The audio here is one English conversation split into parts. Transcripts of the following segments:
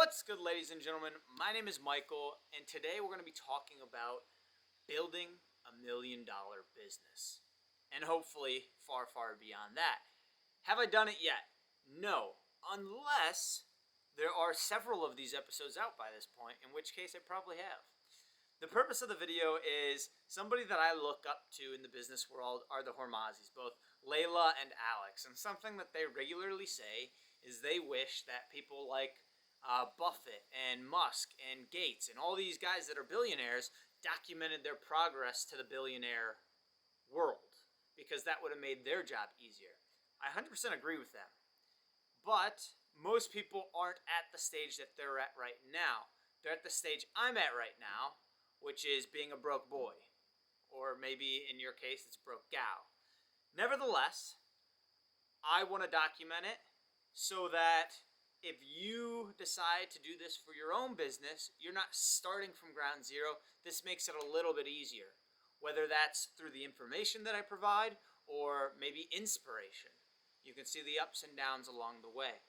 What's good, ladies and gentlemen? My name is Michael, and today we're going to be talking about building $1 million business. And hopefully far, far beyond that. Have I done it yet? No. Unless there are several of these episodes out by this point, in which case I probably have. The purpose of the video is somebody that I look up to in the business world are the Hormazis, both Layla and Alex. And something that they regularly say is they wish that people like Buffett and Musk and Gates and all these guys that are billionaires documented their progress to the billionaire world, because that would have made their job easier. I 100% agree with them. But most people aren't at the stage that they're at right now. They're at the stage I'm at right now, which is being a broke boy. Or maybe in your case, it's broke gal. Nevertheless, I want to document it so that if you decide to do this for your own business, you're not starting from ground zero. This makes it a little bit easier, whether that's through the information that I provide or maybe inspiration. You can see the ups and downs along the way.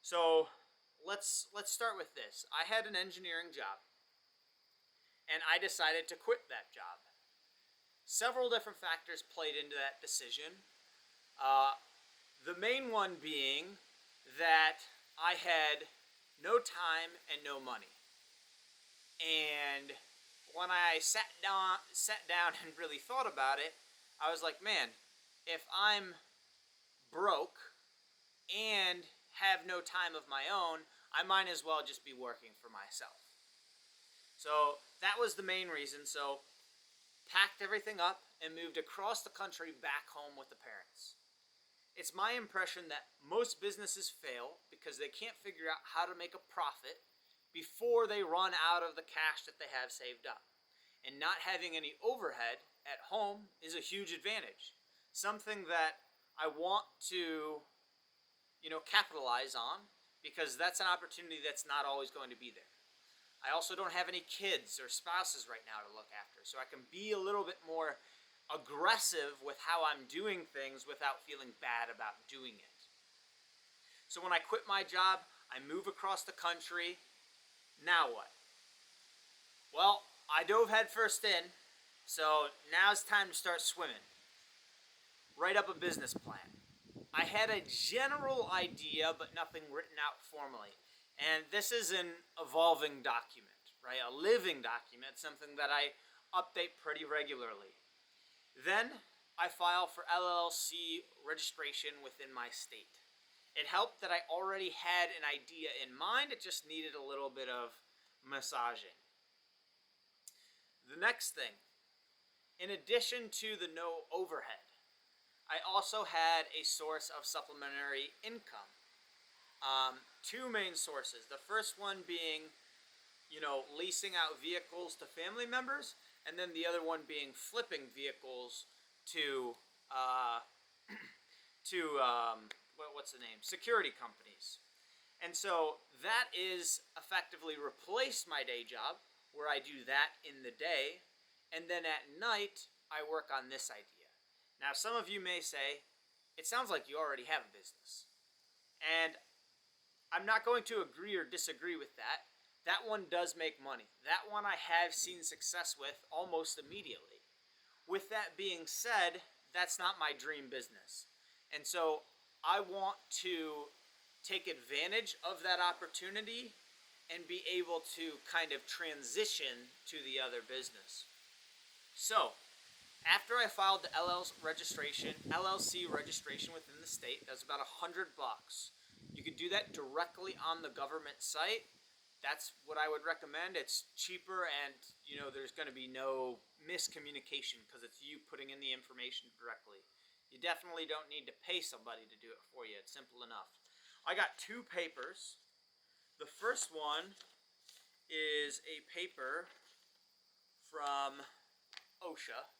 So let's start with this. I had an engineering job, and I decided to quit that job. Several different factors played into that decision. The main one being that I had no time and no money. And when I sat down and really thought about it, I was like, man, if I'm broke and have no time of my own, I might as well just be working for myself. So that was the main reason. So packed everything up and moved across the country back home with the parents. It's my impression that most businesses fail because they can't figure out how to make a profit before they run out of the cash that they have saved up. And not having any overhead at home is a huge advantage. Something that I want to, capitalize on, because that's an opportunity that's not always going to be there. I also don't have any kids or spouses right now to look after, so I can be a little bit more aggressive with how I'm doing things without feeling bad about doing it. So when I quit my job, I move across the country. Now what? Well, I dove headfirst in, so now's time to start swimming. Write up a business plan. I had a general idea, but nothing written out formally. And this is an evolving document, right? A living document, something that I update pretty regularly. Then I file for LLC registration within my state. It helped that I already had an idea in mind. It just needed a little bit of massaging. The next thing, in addition to the no overhead, I also had a source of supplementary income. Two main sources. The first one being, leasing out vehicles to family members, and then the other one being flipping vehicles to security companies. And so that is effectively replaced my day job, where I do that in the day, and then at night I work on this idea. Now, some of you may say, it sounds like you already have a business. And I'm not going to agree or disagree with that. That one does make money. That one I have seen success with almost immediately. With that being said, that's not my dream business. And so I want to take advantage of that opportunity and be able to kind of transition to the other business. So after I filed the LLC registration within the state, that was about $100. You could do that directly on the government site. That's what I would recommend. It's cheaper, and there's going to be no miscommunication because it's you putting in the information directly. You definitely don't need to pay somebody to do it for you. It's simple enough. I got two papers. The first one is a paper from OSHA.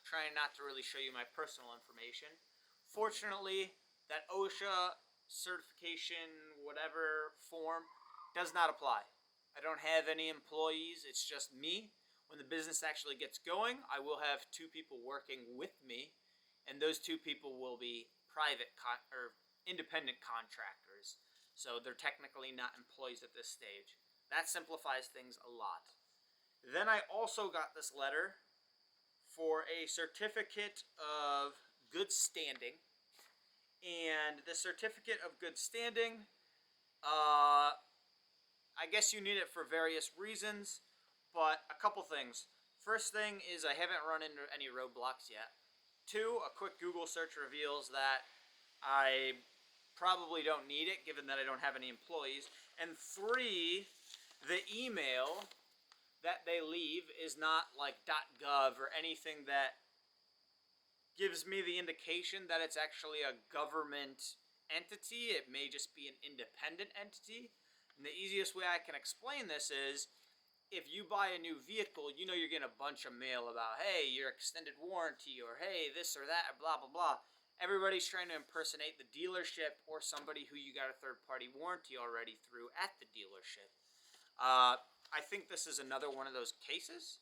Trying not to really show you my personal information. Fortunately, that OSHA certification, whatever form, does not apply. I don't have any employees. It's just me. When the business actually gets going, I will have two people working with me, and those two people will be private or independent contractors. So they're technically not employees at this stage. That simplifies things a lot. Then I also got this letter for a certificate of good standing. And the certificate of good standing, I guess you need it for various reasons, but a couple things. First thing is I haven't run into any roadblocks yet. Two, a quick Google search reveals that I probably don't need it given that I don't have any employees. And three, the email that they leave is not like .gov or anything that gives me the indication that it's actually a government entity. It may just be an independent entity. And the easiest way I can explain this is if you buy a new vehicle, you know you're getting a bunch of mail about, hey, your extended warranty, or hey, this or that, blah, blah, blah. Everybody's trying to impersonate the dealership or somebody who you got a third-party warranty already through at the dealership. I think this is another one of those cases,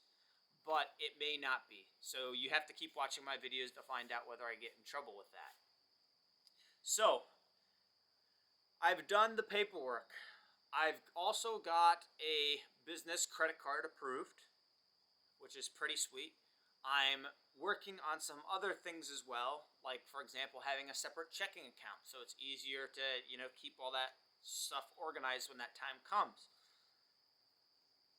but it may not be. So you have to keep watching my videos to find out whether I get in trouble with that. So, I've done the paperwork. I've also got a business credit card approved, which is pretty sweet. I'm working on some other things as well, like, for example, having a separate checking account, so it's easier to, keep all that stuff organized when that time comes.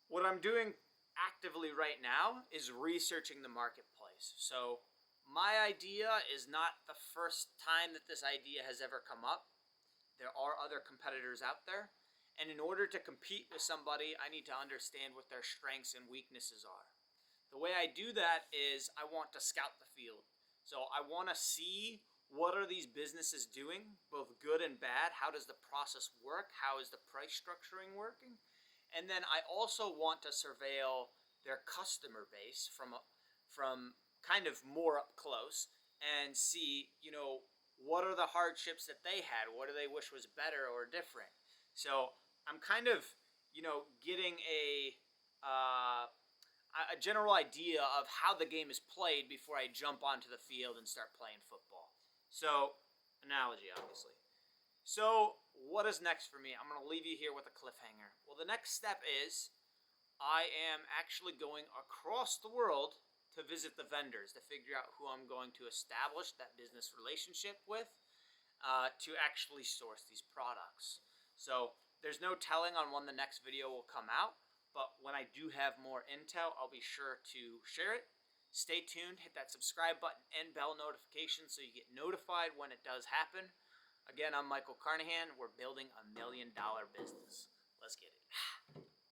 What I'm doing actively right now is researching the marketplace. So my idea is not the first time that this idea has ever come up. There are other competitors out there. And in order to compete with somebody, I need to understand what their strengths and weaknesses are. The way I do that is I want to scout the field. So I want to see what are these businesses doing, both good and bad. How does the process work? How is the price structuring working? And then I also want to surveil their customer base from kind of more up close and see, what are the hardships that they had? What do they wish was better or different? So I'm kind of, getting a general idea of how the game is played before I jump onto the field and start playing football. So, analogy, obviously. So, what is next for me? I'm going to leave you here with a cliffhanger. Well, the next step is I am actually going across the world to visit the vendors to figure out who I'm going to establish that business relationship with to actually source these products. So, there's no telling on when the next video will come out, but when I do have more intel, I'll be sure to share it. Stay tuned, hit that subscribe button and bell notification so you get notified when it does happen. Again, I'm Michael Carnahan. We're building $1 million business.